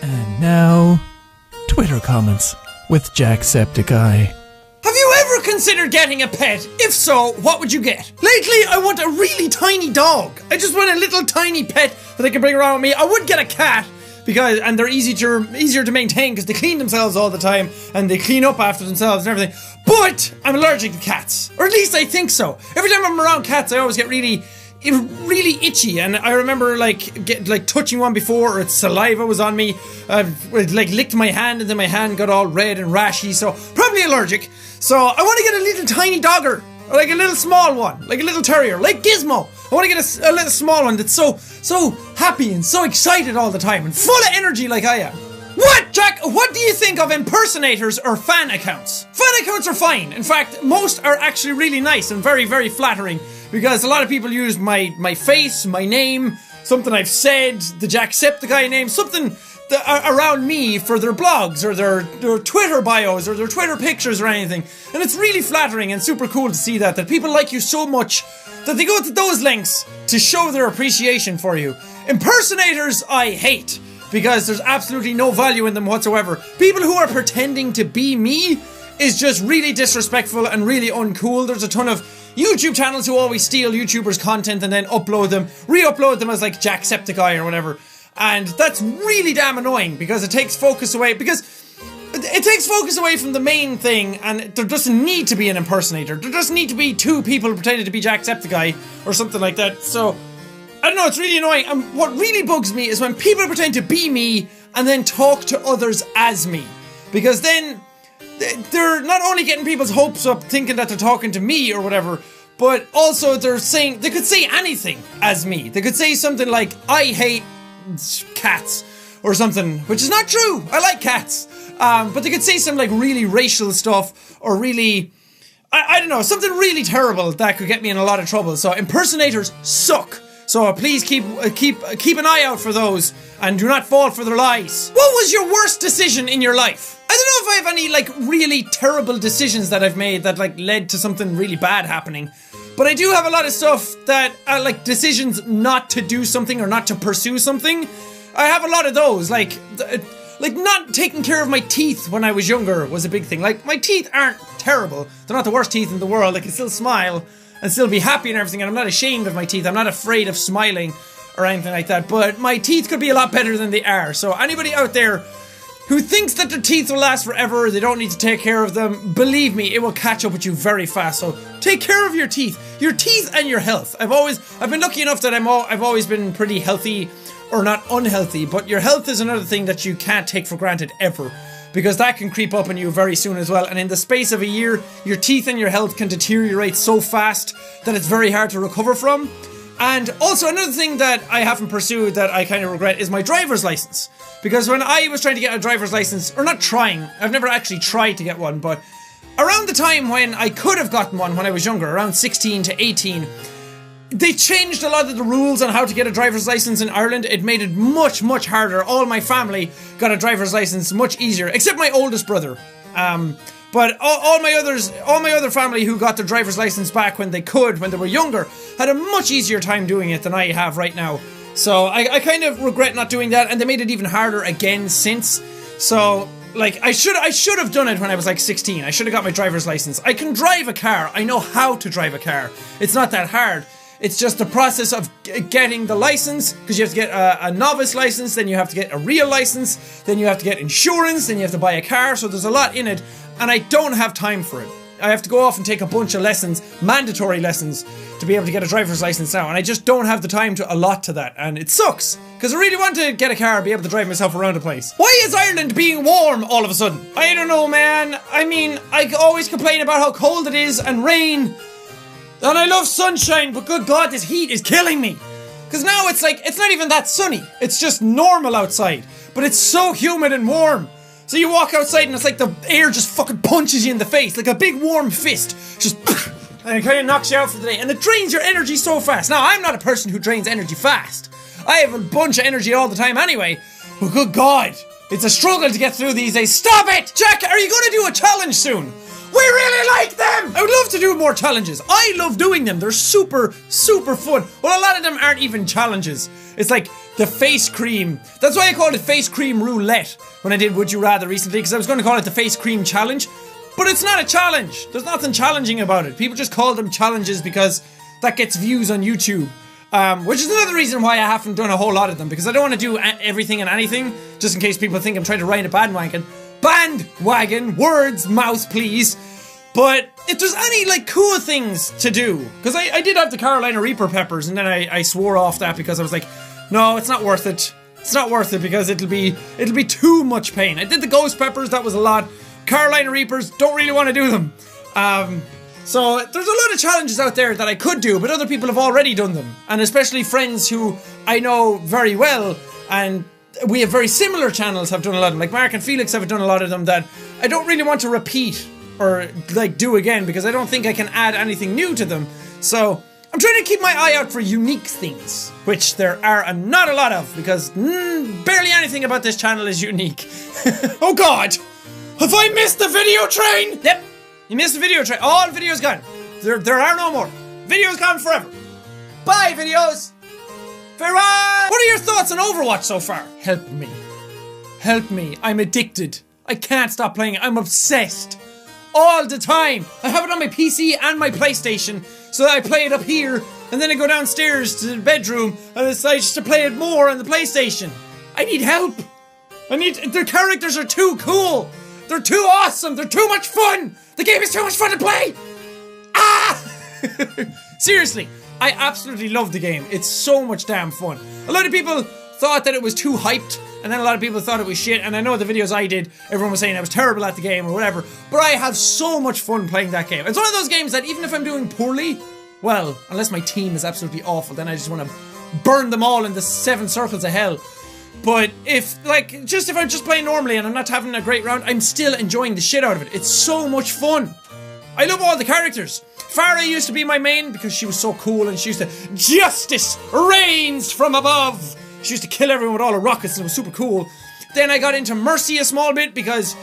And now, Twitter comments with Jacksepticeye. Have you ever considered getting a pet? If so, what would you get? Lately, I want a really tiny dog. I just want a little tiny pet that I can bring around with me. I would get a cat and they're easier to maintain because they clean themselves all the time and they clean up after themselves and everything. But I'm allergic to cats, or at least I think so. Every time I'm around cats, I always get really itchy, and I remember touching one before, or its saliva was on me. It licked my hand, and then my hand got all red and rashy. So probably allergic. So I want to get a little tiny dogger, like a little small one, like a little terrier, like Gizmo. I want to get a little small one that's so happy and so excited all the time and full of energy like I am. What, Jack? What do you think of impersonators or fan accounts? Fan accounts are fine. In fact, most are actually really nice and very, very flattering, because a lot of people use my face, my name, something I've said, the Jacksepticeye name, something around me for their blogs or their Twitter bios or their Twitter pictures or anything. And it's really flattering and super cool to see that people like you so much that they go to those lengths to show their appreciation for you. Impersonators, I hate, because there's absolutely no value in them whatsoever. People who are pretending to be me is just really disrespectful and really uncool. There's a ton of YouTube channels who always steal YouTubers' content and then upload them, re-upload them as like Jacksepticeye or whatever. And that's really damn annoying, because it takes focus away, from the main thing, and there doesn't need to be an impersonator. There doesn't need to be two people pretending to be Jacksepticeye or something like that. So I don't know, it's really annoying. And what really bugs me is when people pretend to be me and then talk to others as me. Because then they're not only getting people's hopes up thinking that they're talking to me or whatever, but also they could say anything as me. They could say something like, I hate cats or something, which is not true. I like cats. But they could say some like really racial stuff, or really, I don't know, something really terrible that could get me in a lot of trouble. So impersonators suck. So please keep an eye out for those, and do not fall for their lies. What was your worst decision in your life? I don't know if I have any like really terrible decisions that I've made that like led to something really bad happening, but I do have a lot of stuff that like decisions not to do something or not to pursue something. I have a lot of those, like not taking care of my teeth when I was younger was a big thing. Like, my teeth aren't terrible. They're not the worst teeth in the world. I can still smile and still be happy and everything, and I'm not ashamed of my teeth. I'm not afraid of smiling or anything like that, but my teeth could be a lot better than they are. So anybody out there who thinks that their teeth will last forever, they don't need to take care of them, believe me, it will catch up with you very fast. So take care of your teeth and your health. I've been lucky enough that I've always been pretty healthy, or not unhealthy, but your health is another thing that you can't take for granted ever, because that can creep up on you very soon as well. And in the space of a year, your teeth and your health can deteriorate so fast that it's very hard to recover from. And also another thing that I haven't pursued that I kind of regret is my driver's license. Because when I was trying to get a driver's license, or not trying, I've never actually tried to get one, but around the time when I could have gotten one when I was younger, around 16 to 18, they changed a lot of the rules on how to get a driver's license in Ireland. It made it much, much harder. All my family got a driver's license much easier, except my oldest brother. But all my other family who got their driver's license back when they were younger, had a much easier time doing it than I have right now. So I kind of regret not doing that, and they made it even harder again since. So like, I should have done it when I was like 16. I should have got my driver's license. I can drive a car. I know how to drive a car. It's not that hard. It's just the process of getting the license, because you have to get a novice license, then you have to get a real license, then you have to get insurance, then you have to buy a car, so there's a lot in it, and I don't have time for it. I have to go off and take a bunch of lessons, mandatory lessons, to be able to get a driver's license now, and I just don't have the time to allot to that, and it sucks, because I really want to get a car and be able to drive myself around the place. Why is Ireland being warm all of a sudden? I don't know, man. I mean, I always complain about how cold it is and rain, and I love sunshine, but good God, this heat is killing me. Because now it's like, it's not even that sunny. It's just normal outside. But it's so humid and warm. So you walk outside and it's like the air just fucking punches you in the face. Like a big warm fist. Just, and it kind of knocks you out for the day. And it drains your energy so fast. Now, I'm not a person who drains energy fast. I have a bunch of energy all the time anyway. But good God, it's a struggle to get through these days. Stop it! Jack, are you going to do a challenge soon? We really like them! I would love to do more challenges. I love doing them. They're super, super fun. Well, a lot of them aren't even challenges. It's like the face cream. That's why I called it face cream roulette when I did Would You Rather recently, because I was going to call it the face cream challenge. But it's not a challenge. There's nothing challenging about it. People just call them challenges because that gets views on YouTube. Which is another reason why I haven't done a whole lot of them, because I don't want to do everything and anything, just in case people think I'm trying to ride a bandwagon, words, mouse please. But if there's any like cool things to do, because I did have the Carolina Reaper peppers, and then I swore off that because I was like, no, it's not worth it. It's not worth it because it'll be too much pain. I did the ghost peppers, that was a lot. Carolina Reapers, don't really want to do them. So there's a lot of challenges out there that I could do, but other people have already done them. And especially friends who I know very well, and we have very similar channels, have done a lot of them. Like Mark and Felix have done a lot of them that I don't really want to repeat or like do again, because I don't think I can add anything new to them. So I'm trying to keep my eye out for unique things, which there are not a lot of, because barely anything about this channel is unique. Oh God! Have I missed the video train? Yep. You missed the video train. All videos gone. There are no more. Videos gone forever. Bye, videos. Farewell. What are your thoughts on Overwatch so far? Help me. Help me. I'm addicted. I can't stop playing it. I'm obsessed. All the time. I have it on my PC and my PlayStation, so I play it up here, and then I go downstairs to the bedroom and decide just to play it more on the PlayStation. I need help. Their characters are too cool. They're too awesome. They're too much fun. The game is too much fun to play. Ah! Seriously, I absolutely love the game. It's so much damn fun. A lot of people thought that it was too hyped, and then a lot of people thought it was shit, and I know the videos I did, everyone was saying I was terrible at the game or whatever, but I have so much fun playing that game. It's one of those games that even if I'm doing poorly, well, unless my team is absolutely awful, then I just want to burn them all in the 7 circles of hell. But if I'm just playing normally and I'm not having a great round, I'm still enjoying the shit out of it. It's so much fun. I love all the characters. Farah used to be my main because she was so cool, and she used to, justice reigns from above. She used to kill everyone with all her rockets, and it was super cool. Then I got into Mercy a small bit because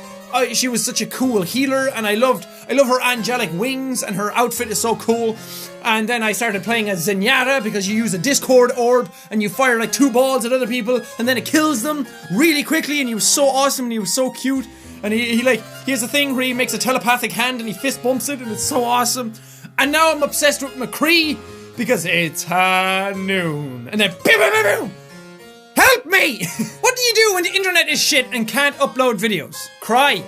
she was such a cool healer, and I love her angelic wings, and her outfit is so cool. And then I started playing as Zenyatta because you use a Discord orb and you fire like 2 balls at other people and then it kills them really quickly, and he was so awesome and he was so cute. And he has a thing where he makes a telepathic hand and he fist bumps it, and it's so awesome. And now I'm obsessed with McCree because it's high noon. And then boom, boom, boom, boom. Help me! What do you do when the internet is shit and can't upload videos? Cry.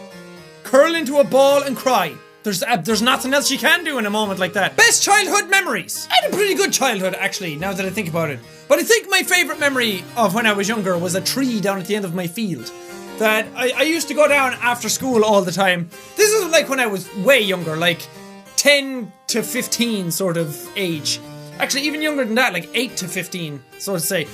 Curl into a ball and cry. There's nothing else you can do in a moment like that. Best childhood memories. I had a pretty good childhood, actually, now that I think about it. But I think my favourite memory of when I was younger was a tree down at the end of my field. That I used to go down after school all the time. This is like when I was way younger, like 10 to 15 sort of age. Actually, even younger than that, like 8 to 15, so to say.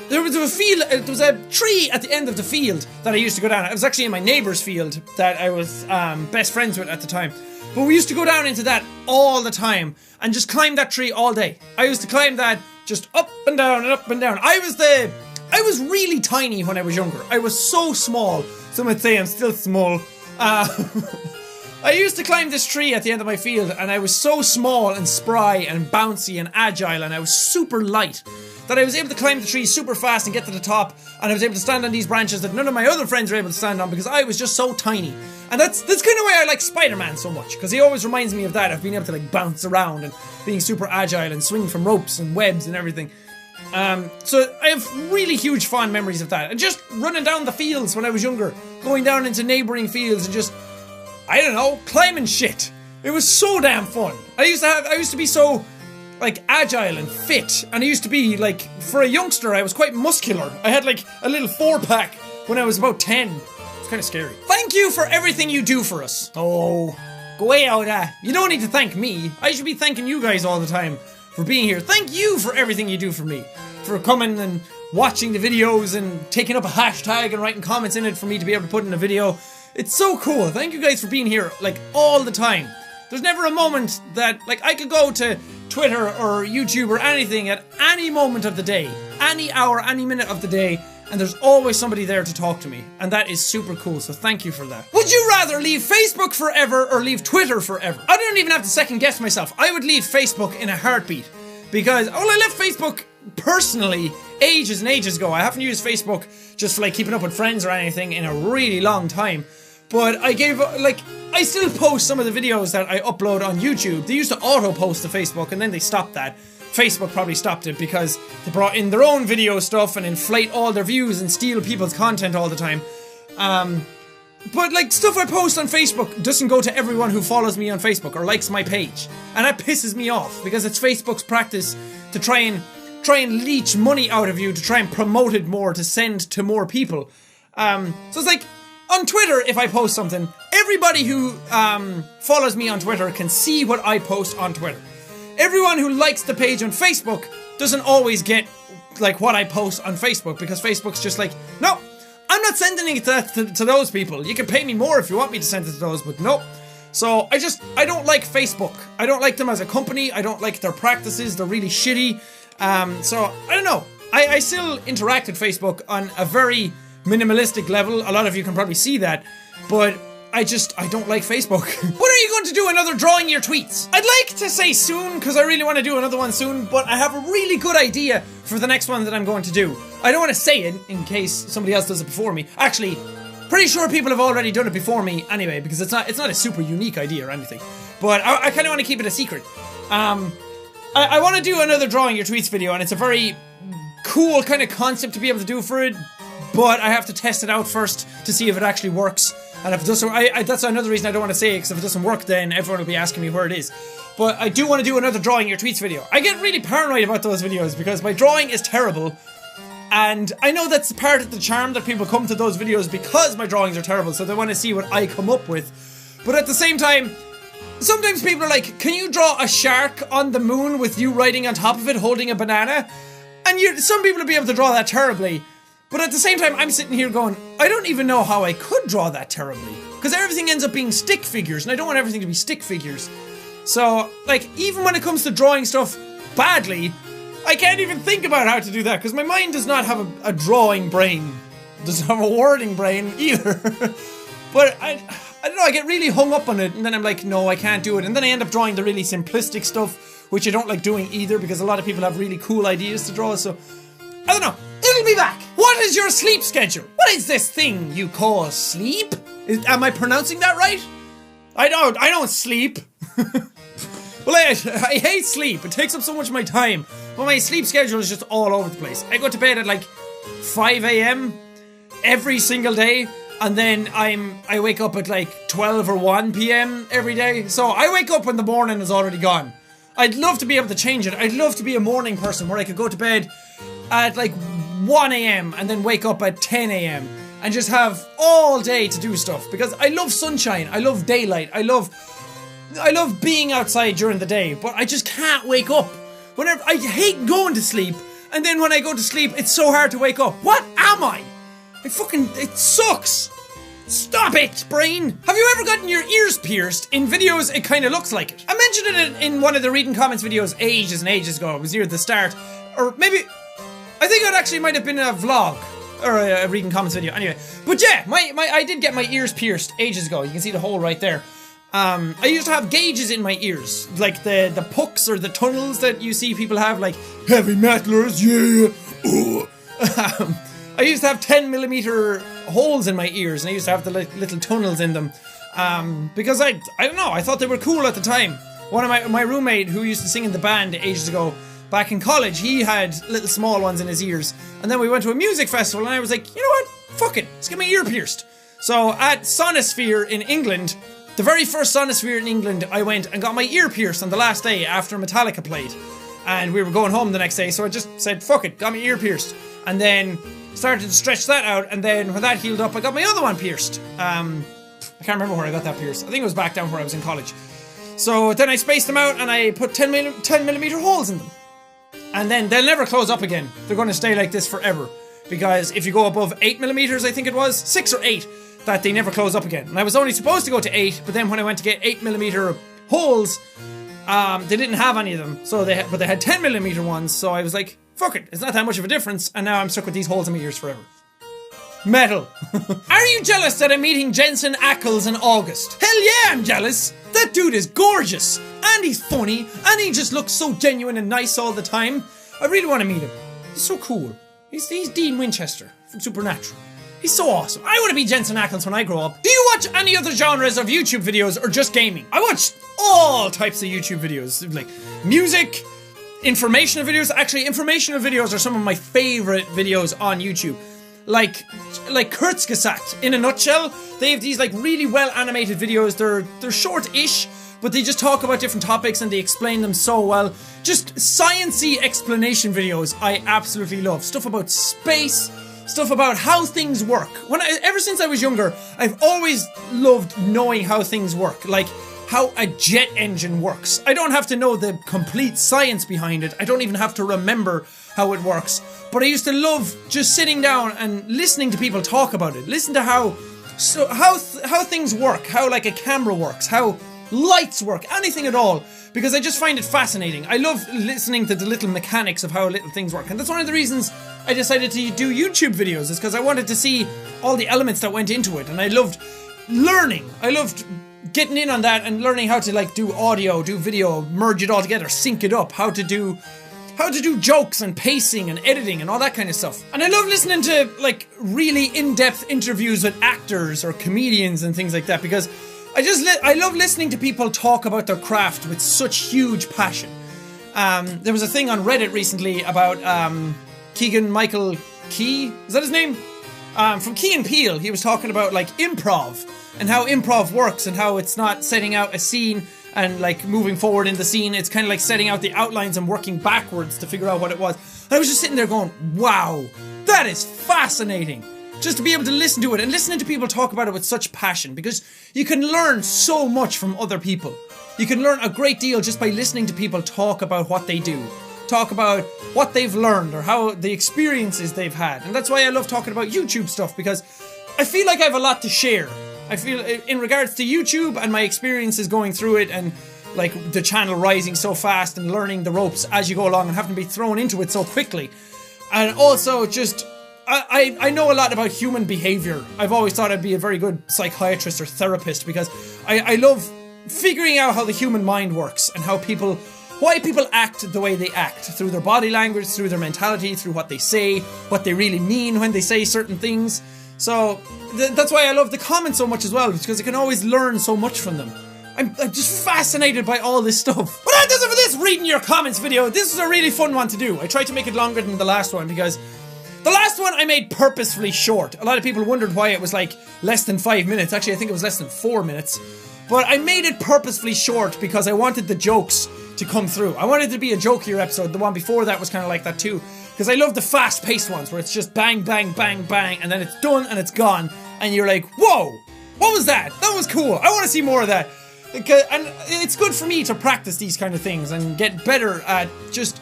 There was a tree at the end of the field that I used to go down. I was actually in my neighbour's field that I was best friends with at the time. But we used to go down into that all the time and just climb that tree all day. I used to climb that just up and down and up and down. I was really tiny when I was younger. I was so small. Some would say I'm still small. I used to climb this tree at the end of my field, and I was so small and spry and bouncy and agile, and I was super light that I was able to climb the tree super fast and get to the top, and I was able to stand on these branches that none of my other friends were able to stand on because I was just so tiny. And that's kind of why I like Spider-Man so much, because he always reminds me of that, of being able to like bounce around and being super agile and swing from ropes and webs and everything. So I have really huge fond memories of that. And just running down the fields when I was younger, going down into neighbouring fields and just, I don't know, climbing shit. It was so damn fun. I used to be so like agile and fit, and I used to be like, for a youngster I was quite muscular. I had like a little 4-pack when I was about 10. It's kind of scary. Thank you for everything you do for us. Oh, go away out of You don't need to thank me. I should be thanking you guys all the time for being here. Thank you for everything you do for me. For coming and watching the videos and taking up a hashtag and writing comments in it for me to be able to put in a video. It's so cool. Thank you guys for being here like all the time. There's never a moment that, like, I could go to Twitter or YouTube or anything at any moment of the day, any hour, any minute of the day, and there's always somebody there to talk to me, and that is super cool, so thank you for that. Would you rather leave Facebook forever or leave Twitter forever? I don't even have to second guess myself. I would leave Facebook in a heartbeat, because, well, I left Facebook personally, ages and ages ago, I haven't used Facebook just for like keeping up with friends or anything in a really long time. But I gave, like, I still post some of the videos that I upload on YouTube. They used to auto-post to Facebook and then they stopped that. Facebook probably stopped it because they brought in their own video stuff and inflate all their views and steal people's content all the time. But like, stuff I post on Facebook doesn't go to everyone who follows me on Facebook or likes my page. And that pisses me off because it's Facebook's practice to try and leech money out of you, to try and promote it more, to send to more people. So it's like, on Twitter, if I post something, everybody who follows me on Twitter can see what I post on Twitter. Everyone who likes the page on Facebook doesn't always get like what I post on Facebook because Facebook's just like, no, I'm not sending it to those people. You can pay me more if you want me to send it to those, but no. So I don't like Facebook. I don't like them as a company. I don't like their practices. They're really shitty. So I don't know. I still interact with Facebook on a very minimalistic level. A lot of you can probably see that, but I don't like Facebook. When are you going to do another drawing your tweets? I'd like to say soon, because I really want to do another one soon, but I have a really good idea for the next one that I'm going to do. I don't want to say it in case somebody else does it before me. Actually, pretty sure people have already done it before me anyway, because it's not a super unique idea or anything. But I kind of want to keep it a secret. I want to do another drawing your tweets video, and it's a very cool kind of concept to be able to do for it, but I have to test it out first to see if it actually works. And if it doesn't, that's another reason I don't want to say it, because if it doesn't work, then everyone will be asking me where it is. But I do want to do another drawing your tweets video. I get really paranoid about those videos because my drawing is terrible. And I know that's part of the charm that people come to those videos because my drawings are terrible, so they want to see what I come up with. But at the same time, sometimes people are like, can you draw a shark on the moon with you riding on top of it holding a banana? And some people will be able to draw that terribly. But at the same time, I'm sitting here going, I don't even know how I could draw that terribly. Because everything ends up being stick figures, and I don't want everything to be stick figures. So, like, even when it comes to drawing stuff badly, I can't even think about how to do that, because my mind does not have a drawing brain. It doesn't have a wording brain, either. But I don't know, I get really hung up on it, and then I'm like, no, I can't do it. And then I end up drawing the really simplistic stuff, which I don't like doing either, because a lot of people have really cool ideas to draw, so I don't know. It'll be back. What is your sleep schedule? What is this thing you call sleep? Am I pronouncing that right? I don't sleep. Well, I hate sleep. It takes up so much of my time. But my sleep schedule is just all over the place. I go to bed at like 5 AM every single day, and then I wake up at like 12 or 1 PM every day. So I wake up when the morning is already gone. I'd love to be able to change it. I'd love to be a morning person where I could go to bed at like 1 AM and then wake up at 10 AM and just have all day to do stuff, because I love sunshine, I love daylight, I love being outside during the day, but I just can't wake up. Whenever I hate going to sleep, and then when I go to sleep it's so hard to wake up. What am I? It sucks. Stop it, brain! Have you ever gotten your ears pierced? In videos it kind of looks like it. I mentioned it in one of the reading comments videos ages and ages ago. It was near the start, or maybe I think it actually might have been a vlog or a reading comments video. Anyway, but yeah, I did get my ears pierced ages ago. You can see the hole right there. I used to have gauges in my ears, like the pucks or the tunnels that you see people have, like heavy metalers, yeah. I used to have 10mm holes in my ears, and I used to have the little tunnels in them, because I don't know, I thought they were cool at the time. One of my roommate who used to sing in the band ages ago, back in college, he had little small ones in his ears, and then we went to a music festival, and I was like, you know what, fuck it, let's get my ear pierced. So at Sonosphere in England, the very first Sonosphere in England, I went and got my ear pierced on the last day after Metallica played, and we were going home the next day, so I just said, fuck it, got my ear pierced, and then started to stretch that out, and then when that healed up, I got my other one pierced. I can't remember where I got that pierced. I think it was back down where I was in college. So then I spaced them out, and I put 10mm holes in them. And then they'll never close up again. They're going to stay like this forever. Because if you go above 8mm, I think it was, 6 or 8, that they never close up again. And I was only supposed to go to 8, but then when I went to get 8mm holes, they didn't have any of them. But they had 10mm ones, so I was like, fuck it, it's not that much of a difference, and now I'm stuck with these holes in my ears forever. Metal. Are you jealous that I'm meeting Jensen Ackles in August? Hell yeah, I'm jealous! That dude is gorgeous! And he's funny, and he just looks so genuine and nice all the time. I really want to meet him. He's so cool. He's Dean Winchester from Supernatural. He's so awesome. I want to be Jensen Ackles when I grow up. Do you watch any other genres of YouTube videos or just gaming? I watch all types of YouTube videos, like music, informational videos. Actually, informational videos are some of my favorite videos on YouTube. Like Kurzgesagt, in a nutshell. They have these like really well animated videos. They're short-ish, but they just talk about different topics and they explain them so well. Just science-y explanation videos I absolutely love. Stuff about space, stuff about how things work. Ever since I was younger, I've always loved knowing how things work. Like how a jet engine works. I don't have to know the complete science behind it. I don't even have to remember how it works. But I used to love just sitting down and listening to people talk about it. Listen to how things work, how like a camera works, how lights work, anything at all. Because I just find it fascinating. I love listening to the little mechanics of how little things work. And that's one of the reasons I decided to do YouTube videos, is because I wanted to see all the elements that went into it. And I loved learning. I loved getting in on that and learning how to like do audio, do video, merge it all together, sync it up, how to do jokes and pacing and editing and all that kind of stuff. And I love listening to like really in-depth interviews with actors or comedians and things like that, because I love listening to people talk about their craft with such huge passion. There was a thing on Reddit recently about Keegan-Michael Key, is that his name? From Key and Peele. He was talking about like improv and how improv works and how it's not setting out a scene and like moving forward in the scene. It's kind of like setting out the outlines and working backwards to figure out what it was. And I was just sitting there going, wow, that is fascinating. Just to be able to listen to it and listening to people talk about it with such passion, because you can learn so much from other people. You can learn a great deal just by listening to people talk about what they do, talk about what they've learned or how the experiences they've had. And that's why I love talking about YouTube stuff, because I feel like I have a lot to share. I feel in regards to YouTube and my experiences going through it, and like the channel rising so fast and learning the ropes as you go along and having to be thrown into it so quickly. And also just I know a lot about human behavior. I've always thought I'd be a very good psychiatrist or therapist, because I love figuring out how the human mind works and why people act the way they act, through their body language, through their mentality, through what they say, what they really mean when they say certain things. So that's why I love the comments so much as well, because I can always learn so much from them. I'm just fascinated by all this stuff. But that does it for this reading your comments video. This was a really fun one to do. I tried to make it longer than the last one, because the last one I made purposefully short. A lot of people wondered why it was like less than 5 minutes. Actually, I think it was less than 4 minutes. But I made it purposefully short because I wanted the jokes to come through. I wanted it to be a jokier episode. The one before that was kind of like that too, because I love the fast-paced ones where it's just bang, bang, bang, bang, and then it's done and it's gone, and you're like, whoa, what was that? That was cool. I want to see more of that. And it's good for me to practice these kind of things and get better at just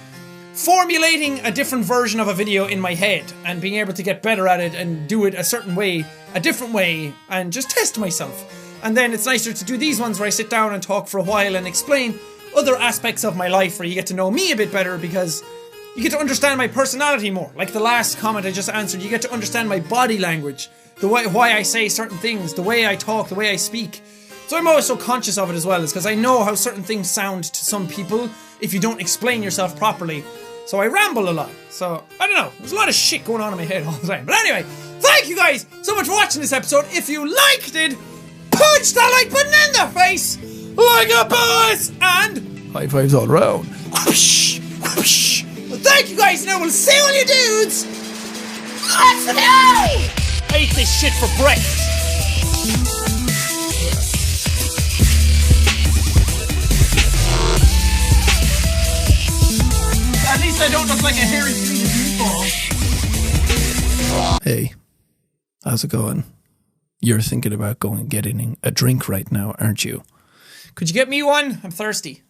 formulating a different version of a video in my head and being able to get better at it and do it a certain way, a different way, and just test myself. And then it's nicer to do these ones where I sit down and talk for a while and explain other aspects of my life, where you get to know me a bit better, because you get to understand my personality more. Like the last comment I just answered, you get to understand my body language, the way why I say certain things, the way I talk, the way I speak. So I'm always so conscious of it as well, is because I know how certain things sound to some people if you don't explain yourself properly. So I ramble a lot. So, I don't know, there's a lot of shit going on in my head all the time. But anyway, thank you guys so much for watching this episode. If you liked it, punch that like button in the face like a boss, and high fives all around. whoosh, whoosh. Well, thank you guys, and we'll see all you dudes. Let's go! I eat this shit for breakfast. At least I don't look like a hairy meatball. Hey, how's it going? You're thinking about going and getting a drink right now, aren't you? Could you get me one? I'm thirsty.